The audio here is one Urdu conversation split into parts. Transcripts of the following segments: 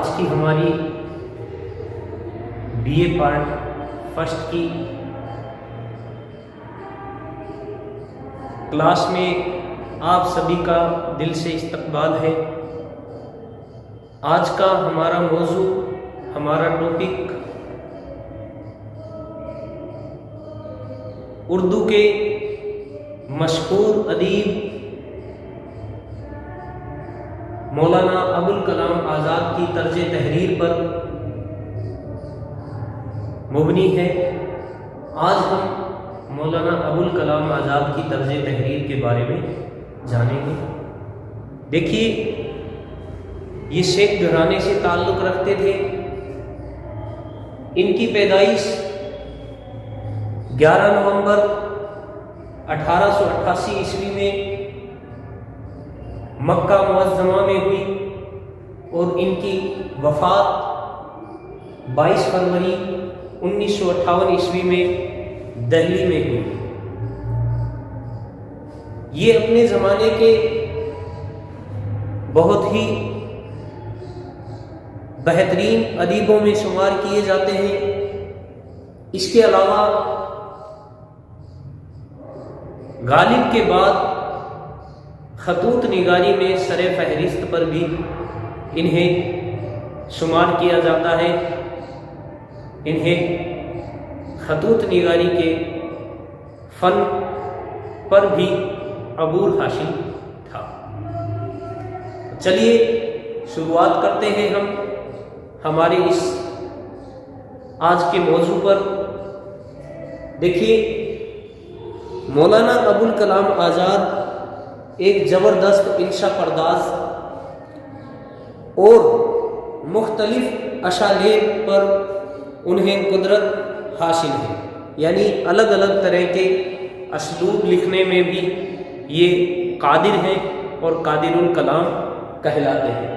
آج کی ہماری بی اے پارٹ فرسٹ کی کلاس میں آپ سبھی کا دل سے استقبال ہے۔ آج کا ہمارا موضوع، ہمارا ٹاپک اردو کے مشہور ادیب مولانا ابوالکلام آزاد کی طرز تحریر پر مبنی ہے۔ آج ہم مولانا ابوالکلام آزاد کی طرز تحریر کے بارے میں جانیں گے۔ دیکھیے، یہ شیخ گھرانے سے تعلق رکھتے تھے۔ ان کی پیدائش 11 نومبر 1888 عیسوی میں مکہ معظمہ میں ہوئی اور ان کی وفات 22 فروری 1958 عیسوی میں دہلی میں ہوئی۔ یہ اپنے زمانے کے بہت ہی بہترین ادیبوں میں شمار کیے جاتے ہیں۔ اس کے علاوہ غالب کے بعد خطوط نگاری میں سر فہرست پر بھی انہیں شمار کیا جاتا ہے۔ انہیں خطوط نگاری کے فن پر بھی عبور حاصل تھا۔ چلیے شروعات کرتے ہیں ہم ہمارے اس آج کے موضوع پر۔ دیکھیے، مولانا ابوالکلام آزاد ایک زبردست انشا پرداز اور مختلف اشالیب پر انہیں قدرت حاصل ہے، یعنی الگ الگ طرح کے اسلوب لکھنے میں بھی یہ قادر ہیں اور قادر الکلام کہلاتے ہیں۔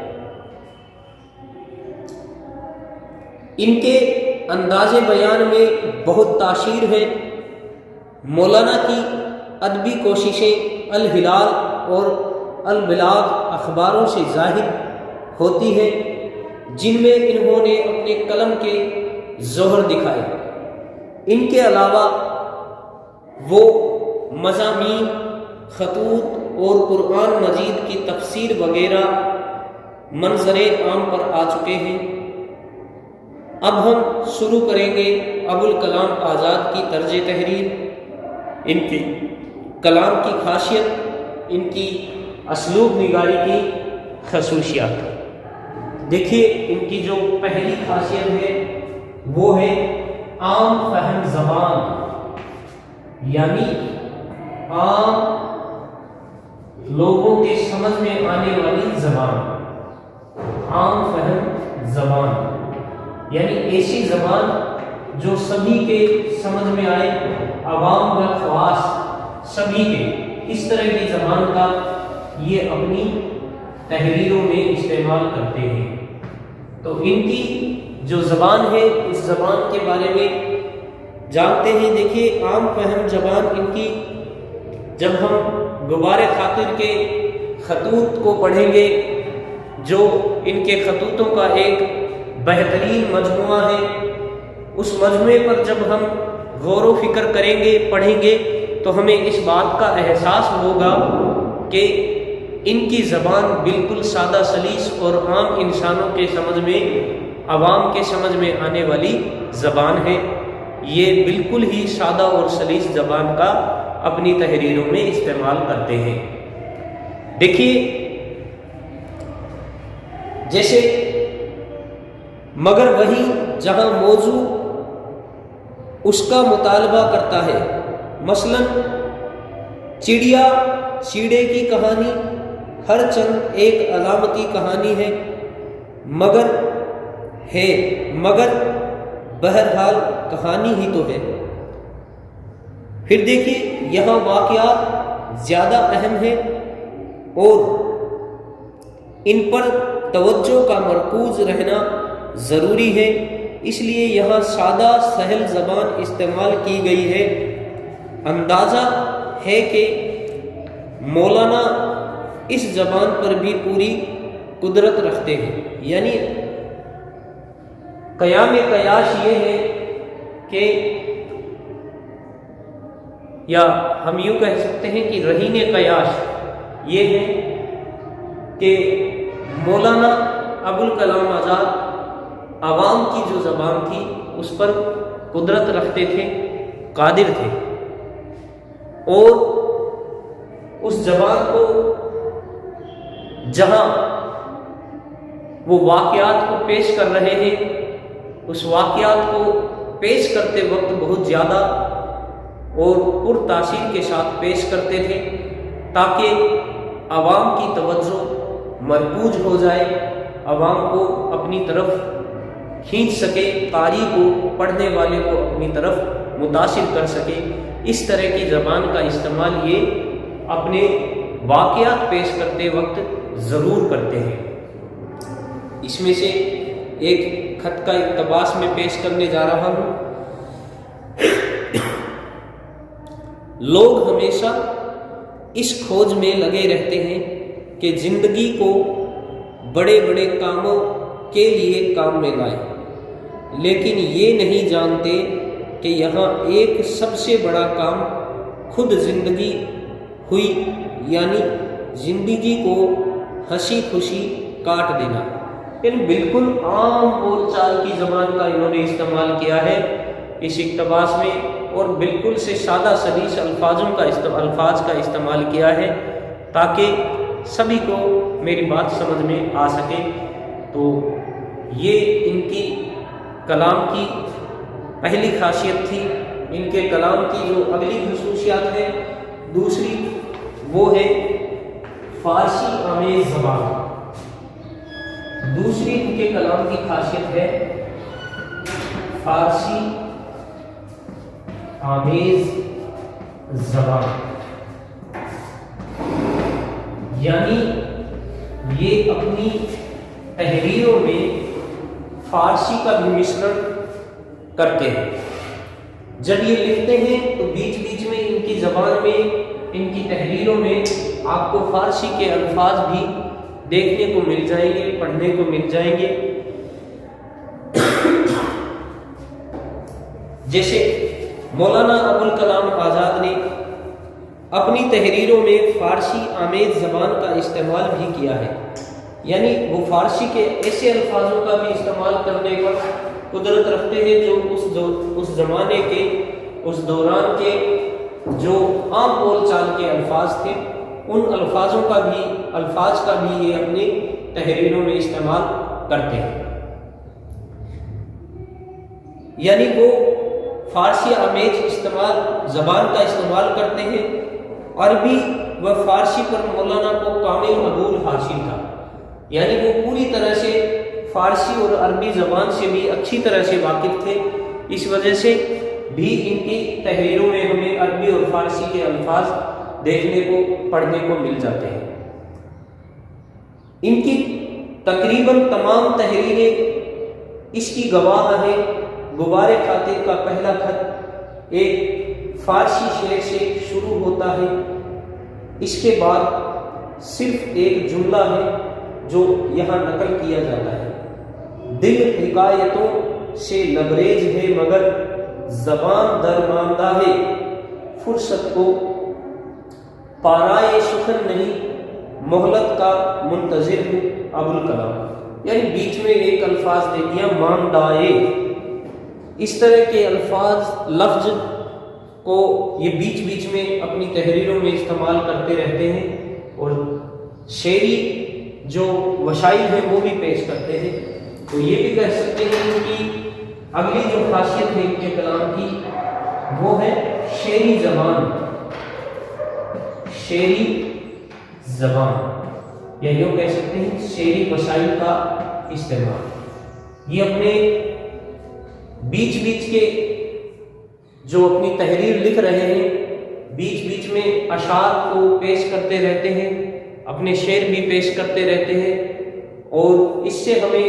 ان کے انداز بیان میں بہت تاثیر ہے۔ مولانا کی ادبی کوششیں الہلال اور البلاغ اخباروں سے ظاہر ہوتی ہیں، جن میں انہوں نے اپنے قلم کے ظہر دکھائے۔ ان کے علاوہ وہ مضامین، خطوط اور قرآن مجید کی تفسیر وغیرہ منظر عام پر آ چکے ہیں۔ اب ہم شروع کریں گے ابوالکلام آزاد کی طرز تحریر، ان کی کلام کی خاصیت، ان کی اسلوب نگاری کی خصوصیات۔ دیکھیے، ان کی جو پہلی خاصیت ہے وہ ہے عام فہم زبان، یعنی عام لوگوں کے سمجھ میں آنے والی زبان۔ عام فہم زبان یعنی ایسی زبان جو سبھی کے سمجھ میں آئے، عوام و خواص سبھی کے، اس طرح کی زبان کا یہ اپنی تحریروں میں استعمال کرتے ہیں۔ تو ان کی جو زبان ہے، اس زبان کے بارے میں جانتے ہیں۔ دیکھیے، عام فہم زبان ان کی، جب ہم غبار خاطر کے خطوط کو پڑھیں گے، جو ان کے خطوطوں کا ایک بہترین مجموعہ ہے، اس مجموعے پر جب ہم غور و فکر کریں گے، پڑھیں گے، تو ہمیں اس بات کا احساس ہوگا کہ ان کی زبان بالکل سادہ سلیس اور عام انسانوں کے سمجھ میں، عوام کے سمجھ میں آنے والی زبان ہے۔ یہ بالکل ہی سادہ اور سلیس زبان کا اپنی تحریروں میں استعمال کرتے ہیں۔ دیکھیے، جیسے مگر وہی جہاں موضوع اس کا مطالبہ کرتا ہے، مثلا چڑیا چیڑے کی کہانی ہر چند ایک علامتی کہانی ہے، مگر بہرحال کہانی ہی تو ہے۔ پھر دیکھیے، یہاں واقعات زیادہ اہم ہیں اور ان پر توجہ کا مرکوز رہنا ضروری ہے، اس لیے یہاں سادہ سہل زبان استعمال کی گئی ہے۔ اندازہ ہے کہ مولانا اس زبان پر بھی پوری قدرت رکھتے ہیں، یعنی قیام قیاش یہ ہے کہ یا ہم یوں کہہ سکتے ہیں کہ رہین قیاش یہ ہے کہ مولانا ابوالکلام آزاد عوام کی جو زبان تھی اس پر قدرت رکھتے تھے، قادر تھے، اور اس زبان کو جہاں وہ واقعات کو پیش کر رہے ہیں اس واقعات کو پیش کرتے وقت بہت زیادہ اور پر تاثیر کے ساتھ پیش کرتے تھے تاکہ عوام کی توجہ مرکوز ہو جائے، عوام کو اپنی طرف کھینچ سکے، قاری کو، پڑھنے والے کو اپنی طرف متاثر کر سکے۔ اس طرح کی زبان کا استعمال یہ اپنے واقعات پیش کرتے وقت ضرور کرتے ہیں۔ اس میں سے ایک خط کا اقتباس میں پیش کرنے جا رہا ہوں۔ لوگ ہمیشہ اس کھوج میں لگے رہتے ہیں کہ زندگی کو بڑے بڑے کاموں کے لیے کام میں لائیں، لیکن یہ نہیں جانتے کہ یہاں ایک سب سے بڑا کام خود زندگی ہوئی، یعنی زندگی کو ہنسی خوشی کاٹ دینا۔ یعنی بالکل عام بول چال کی زبان کا انہوں نے استعمال کیا ہے اس اقتباس میں، اور بالکل سے سادہ سلیس الفاظ کا استعمال کیا ہے تاکہ سبھی کو میری بات سمجھ میں آ سکے۔ تو یہ ان کی کلام کی پہلی خاصیت تھی۔ ان کے کلام کی جو اگلی خصوصیات ہے، دوسری وہ ہے فارسی آمیز زبان۔ دوسری ان کے کلام کی خاصیت ہے فارسی آمیز زبان، یعنی یہ اپنی تحریروں میں فارسی کا بھی مشرن کرتے ہیں۔ جب یہ لکھتے ہیں تو بیچ بیچ میں ان کی زبان میں، ان کی تحریروں میں آپ کو فارسی کے الفاظ بھی دیکھنے کو مل جائیں گے، پڑھنے کو مل جائیں گے۔ جیسے مولانا ابوالکلام آزاد نے اپنی تحریروں میں فارسی آمیز زبان کا استعمال بھی کیا ہے، یعنی وہ فارسی کے ایسے الفاظوں کا بھی استعمال کرنے پر قدرت رکھتے ہیں جو اس زمانے کے، اس دوران کے جو عام بول چال کے الفاظ تھے، ان الفاظ کا بھی یہ اپنی تحریروں میں استعمال کرتے ہیں۔ یعنی وہ فارسی آمیز زبان کا استعمال کرتے ہیں۔ عربی و فارسی پر مولانا کو کامل عبور حاصل تھا، یعنی وہ پوری طرح سے فارسی اور عربی زبان سے بھی اچھی طرح سے واقف تھے۔ اس وجہ سے بھی ان کی تحریروں میں ہمیں عربی اور فارسی کے الفاظ دیکھنے کو، پڑھنے کو مل جاتے ہیں۔ ان کی تقریباً تمام تحریریں اس کی گواہ ہیں۔ غبار خاطر کا پہلا خط ایک فارسی شعر سے شروع ہوتا ہے، اس کے بعد صرف ایک جملہ ہے جو یہاں نقل کیا جاتا ہے: دل حکایتوں سے لبریز ہے مگر زبان درماندہ ہے، فرصت کو پارائے سخن نہیں، مہلت کا منتظر ہوں ابوالکلام۔ یعنی بیچ میں ایک الفاظ دے دیا ماندائے۔ اس طرح کے الفاظ، لفظ کو یہ بیچ بیچ میں اپنی تحریروں میں استعمال کرتے رہتے ہیں، اور شعری جو وسائل ہیں وہ بھی پیش کرتے ہیں۔ تو یہ بھی کہہ سکتے ہیں کہ اگلی جو خاصیت ہے ان کے کلام کی وہ ہے شعری زبان۔ شعری زبان یا یوں کہہ سکتے ہیں شعری وسائل کا استعمال۔ یہ اپنے بیچ بیچ کے جو اپنی تحریر لکھ رہے ہیں، بیچ بیچ میں اشعار کو پیش کرتے رہتے ہیں، اپنے شعر بھی پیش کرتے رہتے ہیں، اور اس سے ہمیں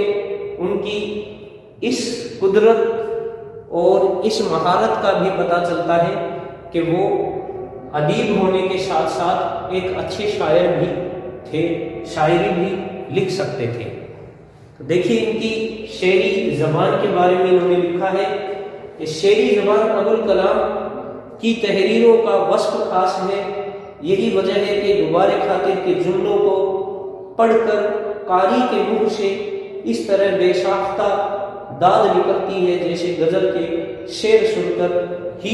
ان کی اس قدرت اور اس مہارت کا بھی پتہ چلتا ہے کہ وہ ادیب ہونے کے ساتھ ساتھ ایک اچھے شاعر بھی تھے، شاعری بھی لکھ سکتے تھے۔ تو دیکھیے ان کی شعری زبان کے بارے میں انہوں نے لکھا ہے کہ شعری زبان ابوالکلام کی تحریروں کا وصف خاص ہے، یہی وجہ ہے کہ دوبارہ خاطر کے جملوں کو پڑھ کر قاری کے منہ سے اس طرح بے ساختہ داد نکلتی ہے جیسے غزل کے شعر سن کر ہی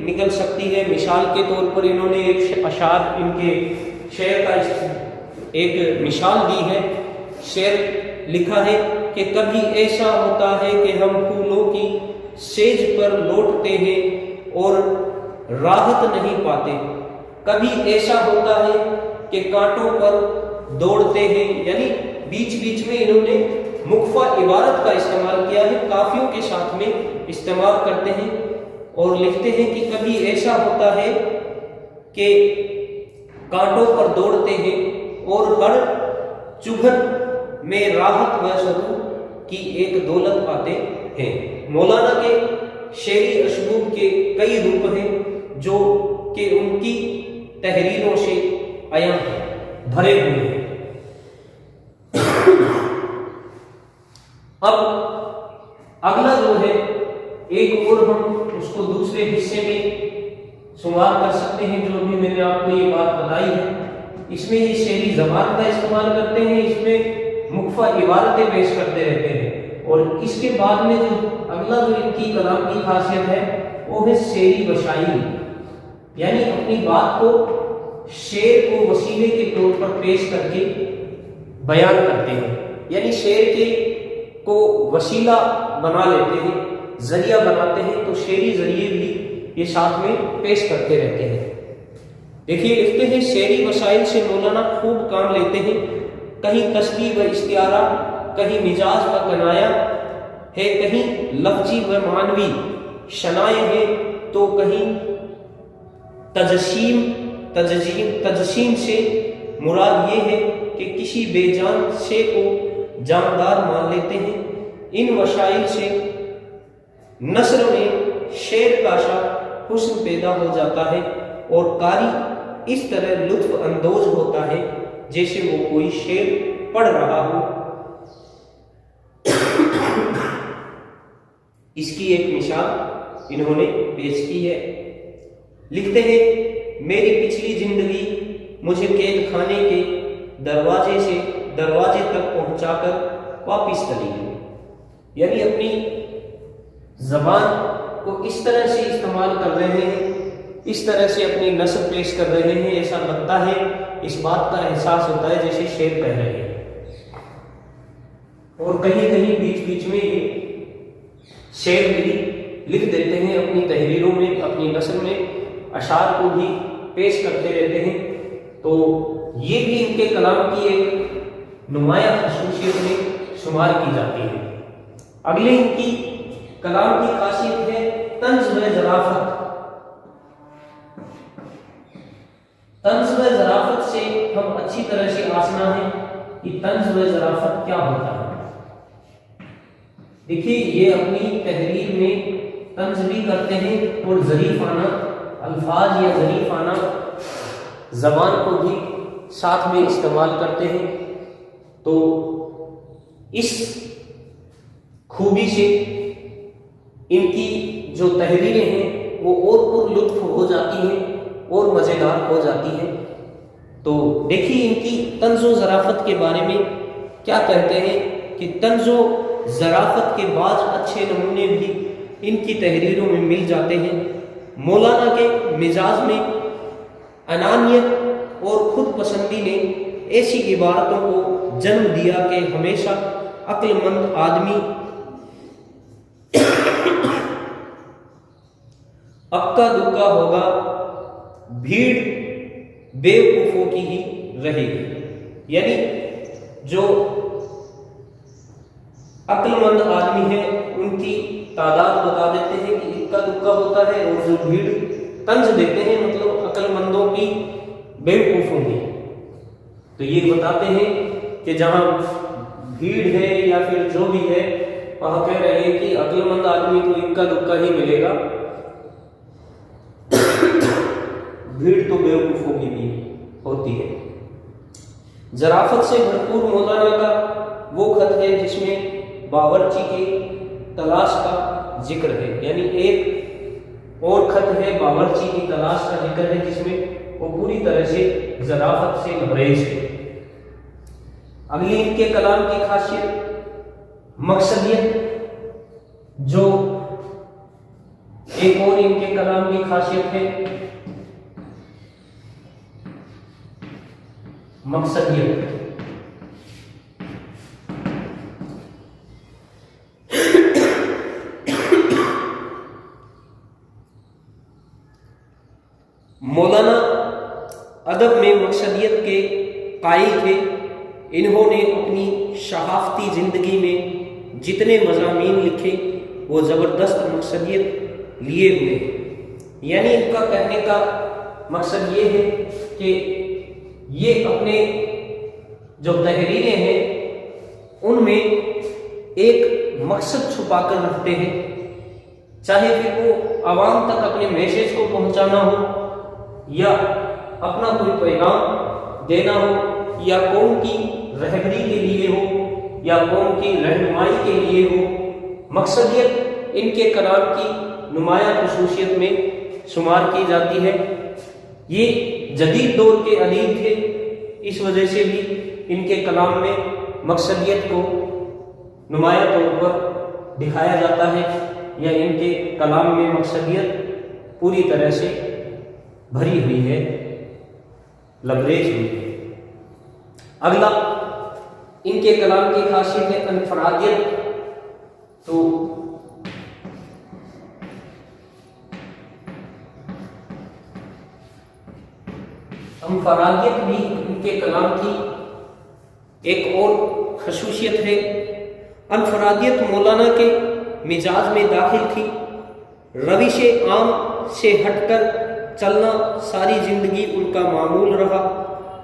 نکل سکتی ہے۔ مثال کے طور پر انہوں نے ایک اشعار ان کے شعر کا ایک مثال دی ہے، شعر لکھا ہے کہ کبھی ایسا ہوتا ہے کہ ہم پھولوں کی سیج پر لوٹتے ہیں اور راحت نہیں پاتے، کبھی ایسا ہوتا ہے کہ کانٹوں پر دوڑتے ہیں، یعنی بیچ بیچ میں انہوں نے مخفی عبارت کا استعمال کیا ہے، قافیوں کے ساتھ میں استعمال کرتے ہیں اور لکھتے ہیں کہ کبھی ایسا ہوتا ہے کہ کانٹوں پر دوڑتے ہیں اور ہر چبھن میں راحت و سکون کی ایک دولت پاتے ہیں۔ مولانا کے شعری اسلوب کے کئی روپ ہیں جو کہ ان کی تحریروں سے عیاں بھرے ہوئے ہیں۔ اب اگلا جو ہے ایک اور ہم اس کو دوسرے حصے میں شمار کر سکتے ہیں، جو بھی میں نے آپ کو یہ بات بتائی ہے، اس میں یہ شعری زبان کا استعمال کرتے ہیں، اس میں مخفی عبارتیں پیش کرتے رہتے ہیں، اور اس کے بعد میں جو اگلا جو ان کی کلام کی خاصیت ہے وہ ہے شعری وسائل، یعنی اپنی بات کو شعر کو وسیلے کے طور پر پیش کر کے بیان کرتے ہیں، یعنی شعر کے کو وسیلہ بنا لیتے ہیں، ذریعہ بناتے ہیں، تو شعری ذریعے بھی یہ ساتھ میں پیش کرتے رہتے ہیں۔ دیکھیے لکھتے ہیں شعری وسائل سے مولانا خوب کام لیتے ہیں، کہیں تشبیہ و استعارہ، کہیں مجاز و کنایا ہے، کہیں لفظی و معنوی شنائع ہے، تو کہیں تجسیم سے مراد یہ ہے کہ کسی بے جان شے کو جاندار مان لیتے ہیں۔ ان وسائل سے نثر میں شعر کا سا حسن پیدا ہو جاتا ہے اور قاری اس طرح لطف اندوز ہوتا ہے جیسے وہ کوئی شعر پڑھ رہا ہو۔ اس کی ایک مثال انہوں نے پیش کی ہے، لکھتے ہیں میری پچھلی زندگی مجھے قید خانے کے دروازے تک پہنچا کر واپس چلی گئی، یعنی اپنی زبان کو اس طرح سے استعمال کر رہے ہیں، اس طرح سے اپنی نثر پیش کر رہے ہیں، ایسا لگتا ہے، اس بات کا احساس ہوتا ہے جیسے شعر پڑھ رہے ہیں، اور کہیں کہیں بیچ بیچ میں یہ شعر بھی لکھ دیتے ہیں اپنی تحریروں میں، اپنی نثر میں اشعار کو بھی پیش کرتے رہتے ہیں، تو یہ بھی ان کے کلام کی ایک نمایاں خصوصیت میں شمار کی جاتی ہے۔ اگلے ان کی کلام کی خاصیت ہے طنز و ظرافت۔ طنز و ظرافت سے ہم اچھی طرح سے آشنا ہیں کہ طنز و ظرافت کیا ہوتا ہے۔ دیکھیے یہ اپنی تحریر میں طنز بھی کرتے ہیں اور ظریفانہ الفاظ یا ظریفانہ زبان کو بھی ساتھ میں استعمال کرتے ہیں، تو اس خوبی سے ان کی جو تحریریں ہیں وہ اور پر لطف ہو جاتی ہیں اور مزیدار ہو جاتی ہیں۔ تو دیکھیے ان کی طنز و ظرافت کے بارے میں کیا کہتے ہیں کہ طنز و ظرافت کے بعض اچھے نمونے بھی ان کی تحریروں میں مل جاتے ہیں۔ مولانا کے مزاج میں انانیت اور خود پسندی نے ایسی عبارتوں کو جنم دیا کہ ہمیشہ عقل مند آدمی اکا دکا ہوگا، بھیڑ بے وقوفوں کی ہی رہے گی، یعنی جو عقل مند آدمی ہے ان کی تعداد بتا دیتے ہیں کہ اکا دکا ہوتا ہے، اور جو بھیڑ طنز دیتے ہیں مطلب عقل مندوں کی بے وقوفوں کی، تو یہ بتاتے ہیں کہ جہاں بھیڑ ہے یا پھر جو بھی ہے وہاں کہہ رہے ہیں کہ عقل مند آدمی تو اکا دکا ہی ملے گا، بھیڑ تو بے وقوفوں کی بھی ہوتی ہے۔ ظرافت سے بھرپور مولانا کا وہ خط ہے جس میں باورچی کی تلاش کا ذکر ہے، یعنی ایک اور خط ہے باورچی کی تلاش کا ذکر ہے جس میں وہ پوری طرح سے ظرافت سے لبریز ہے۔ اگلی ان کے کلام کی خاصیت مقصدیت، جو ایک اور ان کے کلام کی خاصیت ہے مقصدیت۔ مولانا ادب میں مقصدیت کے قائل تھے۔ انہوں نے اپنی صحافتی زندگی میں جتنے مضامین لکھے وہ زبردست مقصدیت لیے ہوئے، یعنی ان کا کہنے کا مقصد یہ ہے کہ یہ اپنے جو تحریریں ہیں ان میں ایک مقصد چھپا کر رکھتے ہیں، چاہے پھر وہ عوام تک اپنے میسیج کو پہنچانا ہو یا اپنا کوئی پیغام دینا ہو یا قوم کی رہبری کے لیے ہو یا قوم کی رہنمائی کے لیے ہو۔ مقصدیت ان کے کلام کی نمایاں خصوصیت میں شمار کی جاتی ہے۔ یہ جدید دور کے ادیب تھے، اس وجہ سے بھی ان کے کلام میں مقصدیت کو نمایاں طور پر دکھایا جاتا ہے، یا ان کے کلام میں مقصدیت پوری طرح سے بھری ہوئی ہے، لبریز ہوئی ہے۔ اگلا ان کے کلام کی خاصیت ہے انفرادیت۔ تو انفرادیت بھی ان کے کلام کی ایک اور خصوصیت ہے۔ انفرادیت مولانا کے مزاج میں داخل تھی۔ روش عام سے ہٹ کر چلنا ساری زندگی ان کا معمول رہا۔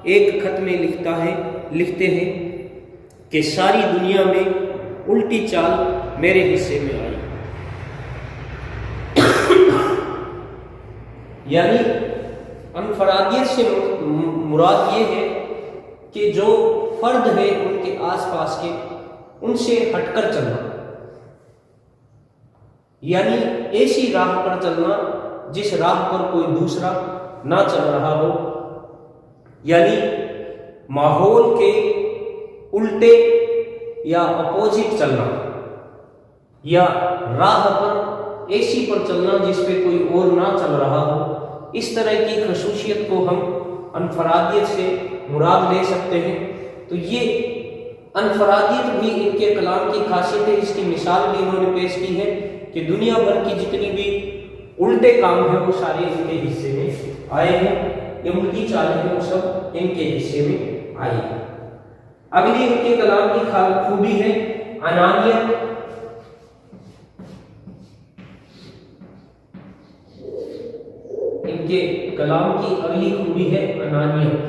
ایک خط میں لکھتے ہیں کہ ساری دنیا میں الٹی چال میرے حصے میں آئی، یعنی انفرادیت سے مراد یہ ہے کہ جو فرد ہے ان کے آس پاس کے، ان سے ہٹ کر چلنا، یعنی ایسی راہ پر چلنا جس راہ پر کوئی دوسرا نہ چل رہا ہو، یعنی ماحول کے الٹے یا اپوزٹ چلنا، یا راہ پر ایسی پر چلنا جس پہ کوئی اور نہ چل رہا ہو۔ اس طرح کی خصوصیت کو ہم انفرادیت سے مراد لے سکتے ہیں۔ تو یہ انفرادیت بھی ان کے کلام کی خاصیت ہے۔ اس کی مثال بھی انہوں نے پیش کی ہے کہ دنیا بھر کی جتنی بھی الٹے کام ہیں وہ سارے ان کے حصے میں آئے ہیں، یہ الٹی چالیں ہیں وہ سب ان کے حصے میں آئی ہیں۔ اگلی ان کے کلام کی خوبی ہے انانیت۔ ان کے کلام کی اگلی خوبی ہے انانیت۔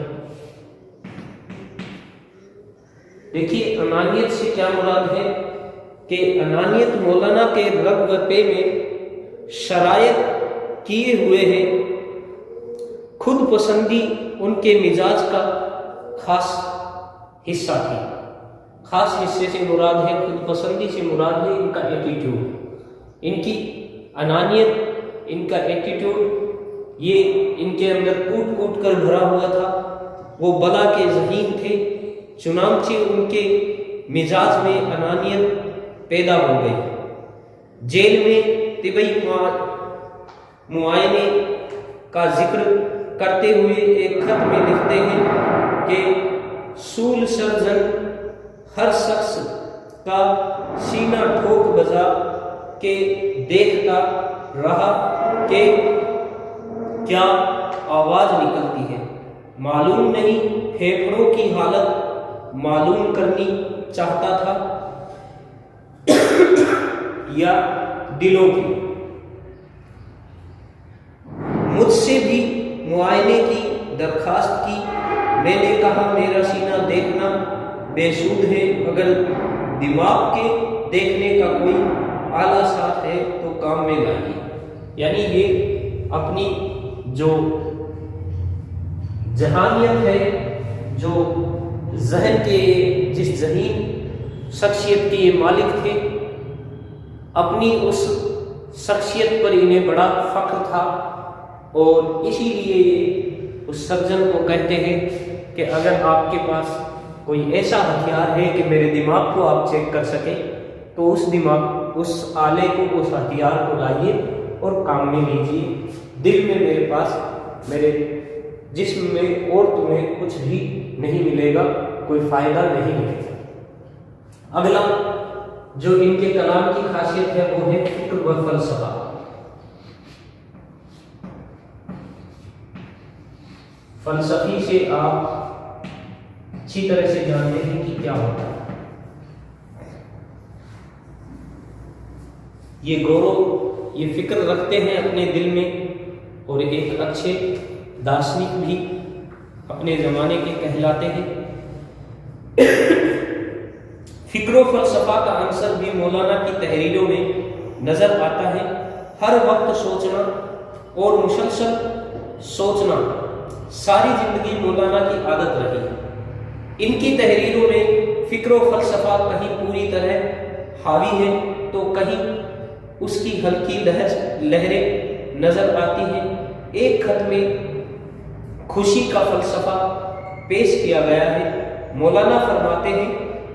دیکھیے انانیت سے کیا مراد ہے کہ انانیت مولانا کے رگ و پے میں شرائط کیے ہوئے ہیں۔ خود پسندی ان کے مزاج کا خاص حصہ تھی۔ خاص حصے سے مراد ہے، خود پسندی سے مراد ہے ان کا ایٹیٹیوڈ، ان کی انانیت، ان کا ایٹیٹیوڈ، یہ ان کے اندر کوٹ کوٹ کر بھرا ہوا تھا۔ وہ بلا کے ذہین تھے، چنانچہ ان کے مزاج میں انانیت پیدا ہو گئی۔ جیل میں طبی معائنے کا ذکر کرتے ہوئے ایک خط میں لکھتے ہیں کہ سول سرجن ہر شخص کا سینہ ٹھوک بجا کے دیکھتا رہا کہ کیا آواز نکلتی ہے، معلوم نہیں پھیپھڑوں کی حالت معلوم کرنی چاہتا تھا یا دلوں کی۔ مجھ سے بھی معائنے کی درخواست کی، میں نے کہا میرا سینہ دیکھنا بے سود ہے، اگر دماغ کے دیکھنے کا کوئی آلہ ساتھ ہے تو کام میں لائیے۔ یعنی یہ اپنی جو ذہانیت ہے، جو ذہن کے جس ذہین شخصیت کے یہ مالک تھے، اپنی اس شخصیت پر انہیں بڑا فخر تھا، اور اسی لیے یہ اس سرجن کو کہتے ہیں کہ اگر آپ کے پاس کوئی ایسا ہتھیار ہے کہ میرے دماغ کو آپ چیک کر سکیں تو اس آلے کو، اس ہتھیار کو لائیے اور کام میں لیجیے۔ دل میں میرے پاس، میرے جسم میں اور تمہیں کچھ بھی نہیں ملے گا، کوئی فائدہ نہیں ملے گا۔ اگلا جو ان کے کلام کی خاصیت ہے وہ ہے فکر و فلسفہ۔ فلسفی سے آپ اچھی طرح سے جانتے ہیں کہ کیا ہوتا ہے۔ یہ گورو یہ فکر رکھتے ہیں اپنے دل میں، اور ایک اچھے دارشنک بھی اپنے زمانے کے کہلاتے ہیں۔ فکر و فلسفہ کا عنصر بھی مولانا کی تحریروں میں نظر آتا ہے۔ ہر وقت سوچنا اور مسلسل سوچنا ساری زندگی مولانا کی عادت رہی۔ ان کی تحریروں میں فکر و فلسفہ کہیں پوری طرح حاوی ہے تو کہیں اس کی ہلکی لہریں نظر آتی ہیں۔ ایک خط میں خوشی کا فلسفہ پیش کیا گیا ہے۔ مولانا فرماتے ہیں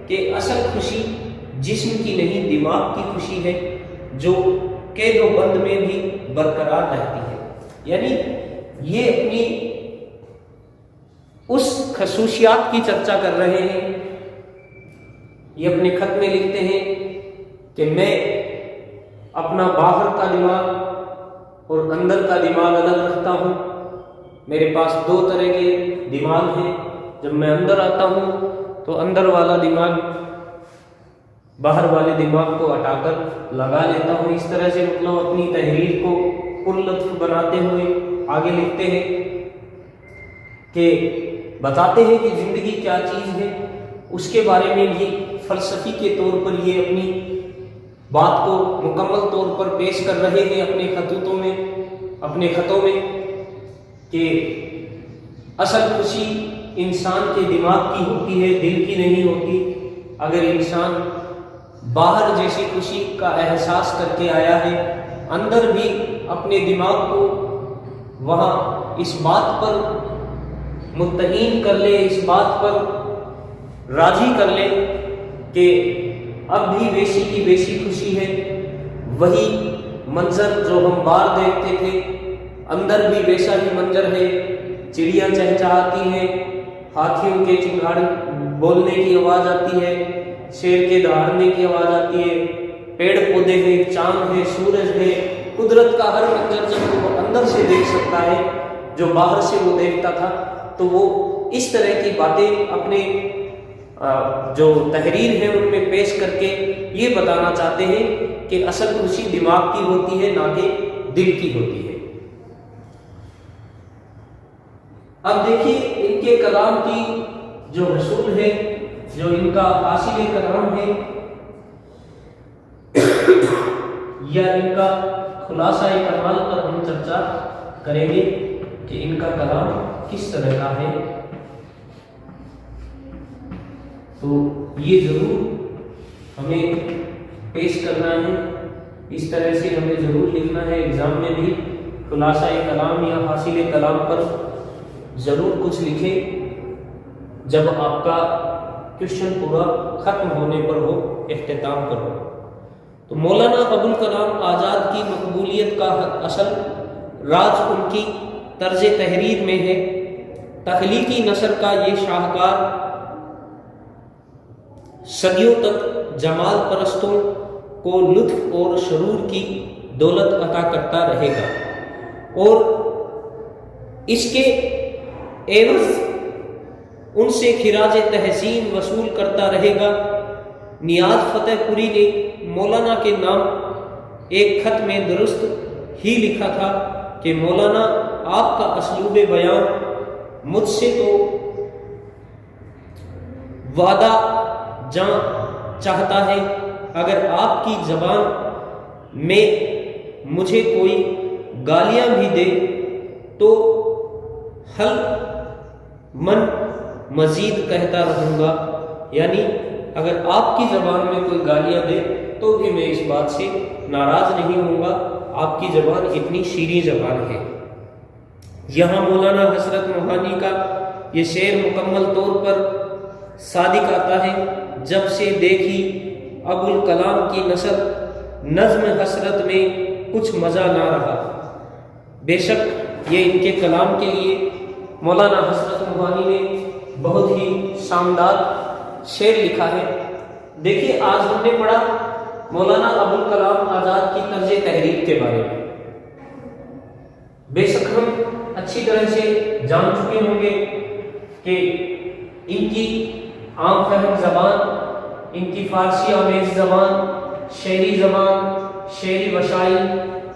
کہ اصل خوشی جسم کی نہیں، دماغ کی خوشی ہے جو قید و بند میں بھی برقرار رہتی ہے۔ یعنی یہ اپنی اس خصوصیات کی چرچا کر رہے ہیں۔ یہ اپنے خط میں لکھتے ہیں کہ میں اپنا باہر کا دماغ اور اندر کا دماغ الگ رکھتا ہوں۔ میرے پاس دو طرح کے دماغ ہیں۔ جب میں اندر آتا ہوں تو اندر والا دماغ باہر والے دماغ کو ہٹا کر لگا لیتا ہوں۔ اس طرح سے مطلب اپنی تحریر کو پر لطف بناتے ہوئے آگے لکھتے ہیں کہ بتاتے ہیں کہ زندگی کیا چیز ہے، اس کے بارے میں بھی فلسفی کے طور پر یہ اپنی بات کو مکمل طور پر پیش کر رہے ہیں اپنے خطوں میں کہ اصل خوشی انسان کے دماغ کی ہوتی ہے، دل کی نہیں ہوتی۔ اگر انسان باہر جیسی خوشی کا احساس کر کے آیا ہے، اندر بھی اپنے دماغ کو وہاں اس بات پر مطمئن کر لے، اس بات پر راضی کر لے کہ اب بھی ویسی کی ویسی خوشی ہے، وہی منظر جو ہم باہر دیکھتے تھے اندر بھی ویسا ہی منظر ہے، چڑیاں چہچہاتی ہیں، ہاتھیوں کے چنگھاڑ بولنے کی آواز آتی ہے، شیر کے دہاڑنے کی آواز آتی ہے، پیڑ پودے ہیں، چاند ہے، سورج ہے، قدرت کا ہر منظر جب وہ اندر سے دیکھ سکتا ہے جو باہر سے وہ دیکھتا تھا، تو وہ اس طرح کی باتیں اپنے جو تحریر ہے ان میں پیش کر کے یہ بتانا چاہتے ہیں کہ اصل خوشی دماغ کی ہوتی ہے، نہ کہ دل کی ہوتی ہے۔ اب دیکھیے ان کے کلام کی جو حصول ہے، جو ان کا حاصل کلام ہے یا ان کا خلاصہ کمال پر ہم چرچا کریں گے کہ ان کا کلام کس طرح کا ہے۔ تو یہ ضرور ہمیں پیش کرنا ہے، اس طرح سے ہمیں ضرور لکھنا ہے۔ ایگزام میں بھی خلاصہ کلام یا حاصل کلام پر ضرور کچھ لکھیں جب آپ کا کوشچن پورا ختم ہونے پر ہو، اختتام پر ہو۔ تو مولانا ابوالکلام آزاد کی مقبولیت کا اصل راز ان کی طرز تحریر میں ہے۔ تخلیقی نثر کا یہ شاہکار صدیوں تک جمال پرستوں کو لطف اور سرور کی دولت عطا کرتا رہے گا، اور اس کے عوض ان سے خراج تحسین وصول کرتا رہے گا۔ نیاز فتح پوری نے مولانا کے نام ایک خط میں درست ہی لکھا تھا کہ مولانا آپ کا اسلوب بیان مجھ سے تو وعدہ جاں چاہتا ہے، اگر آپ کی زبان میں مجھے کوئی گالیاں بھی دے تو حل من مزید کہتا رہوں گا، یعنی اگر آپ کی زبان میں کوئی گالیاں دے تو بھی میں اس بات سے ناراض نہیں ہوں گا، آپ کی زبان اتنی شیریں زبان ہے۔ یہاں مولانا حسرت موہانی کا یہ شعر مکمل طور پر صادق آتا ہے، جب سے دیکھی ابو الکلام کی نثر نظم حسرت میں کچھ مزہ نہ رہا۔ بے شک یہ ان کے کلام کے لیے مولانا حسرت موہانی نے بہت ہی شاندار شعر لکھا ہے۔ دیکھیے آج ہم نے پڑھا مولانا ابو الکلام آزاد کی طرز تحریر کے بارے میں۔ بے شک ہم اچھی طرح سے جان چکے ہوں گے کہ ان کی عام فہم زبان، ان کی فارسی آمیز زبان، شعری زبان، شعری وسائل،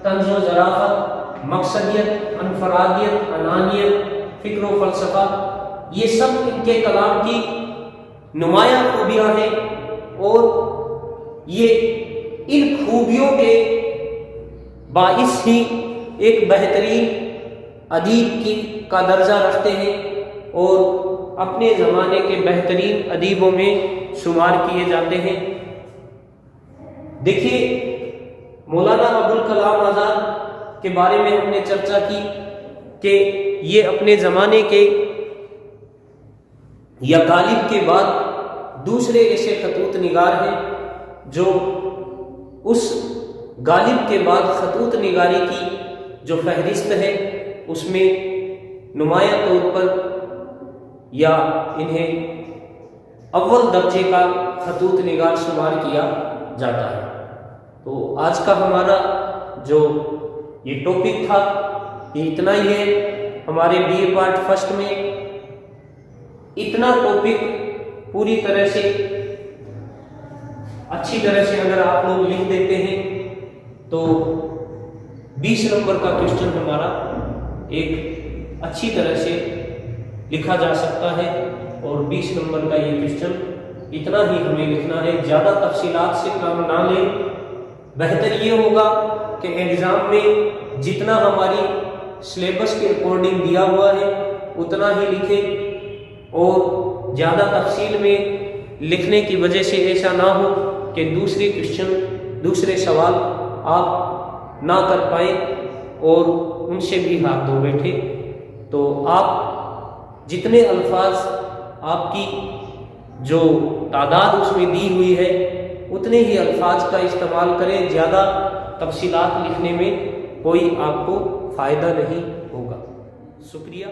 طنز و ظرافت، مقصدیت، انفرادیت، انانیت، فکر و فلسفہ، یہ سب ان کے کلام کی نمایاں خوبیاں ہیں، اور یہ ان خوبیوں کے باعث ہی ایک بہترین ادیب کا درجہ رکھتے ہیں اور اپنے زمانے کے بہترین ادیبوں میں شمار کیے جاتے ہیں۔ دیکھیے مولانا ابو الکلام آزاد کے بارے میں ہم نے چرچا کی کہ یہ اپنے زمانے کے یا غالب کے بعد دوسرے ایسے خطوط نگار ہیں جو اس غالب کے بعد خطوط نگاری کی جو فہرست ہے اس میں نمایاں طور پر یا انہیں اول درجے کا خطوط نگار شمار کیا جاتا ہے۔ تو آج کا ہمارا جو یہ ٹاپک تھا یہ اتنا ہی ہے۔ ہمارے بی اے پارٹ فرسٹ میں اتنا ٹاپک پوری طرح سے اچھی طرح سے اگر آپ لوگ لکھ دیتے ہیں تو 20 نمبر کا کوشچن ہمارا ایک اچھی طرح سے لکھا جا سکتا ہے، اور 20 نمبر کا یہ کوشچن اتنا ہی ہمیں لکھنا ہے، زیادہ تفصیلات سے کام نہ لیں۔ بہتر یہ ہوگا کہ ایگزام میں جتنا ہماری سلیبس کے اکارڈنگ دیا ہوا ہے اتنا ہی لکھیں، اور زیادہ تفصیل میں لکھنے کی وجہ سے ایسا نہ ہو کہ دوسرے کوشچن دوسرے سوال آپ نہ کر پائیں اور ان سے بھی ہاتھ دھو بیٹھے۔ تو آپ جتنے الفاظ آپ کی جو تعداد اس میں دی ہوئی ہے اتنے ہی الفاظ کا استعمال کریں، زیادہ تفصیلات لکھنے میں کوئی آپ کو فائدہ نہیں ہوگا۔ شکریہ۔